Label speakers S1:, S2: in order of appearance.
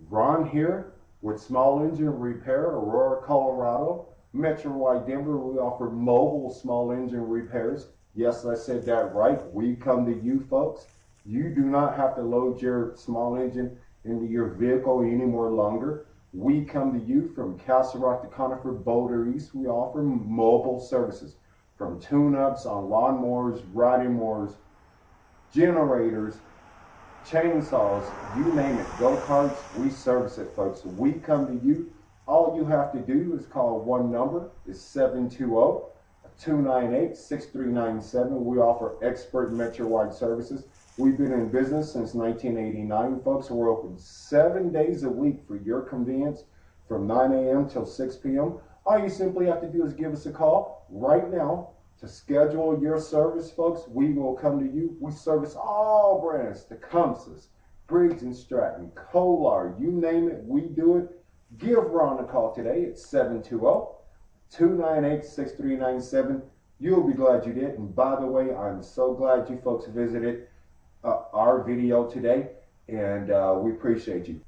S1: Ron here with Small Engine Repair, Aurora, Colorado. Metro Wide Denver, we offer mobile small engine repairs. Yes, I said that right. We come to you folks. You do not have to load your small engine into your vehicle any more longer. We come to you from Castle Rock to Conifer, Boulder East. We offer mobile services from tune-ups on lawnmowers, riding mowers, generators, chainsaws, you name it, go-karts, we service it, folks. We come to you. All you have to do is call one number, is 720-298-6397. We offer expert Metro-wide services. We've been in business since 1989, folks. We're open 7 days a week for your convenience from 9 a.m. till 6 p.m. All you simply have to do is give us a call right now to schedule your service, folks. We will come to you. We service all brands, Tecumseh, Briggs & Stratton, Kohler, you name it, we do it. Give Ron a call today at 720-298-6397. You'll be glad you did. And by the way, I'm so glad you folks visited our video today, and we appreciate you.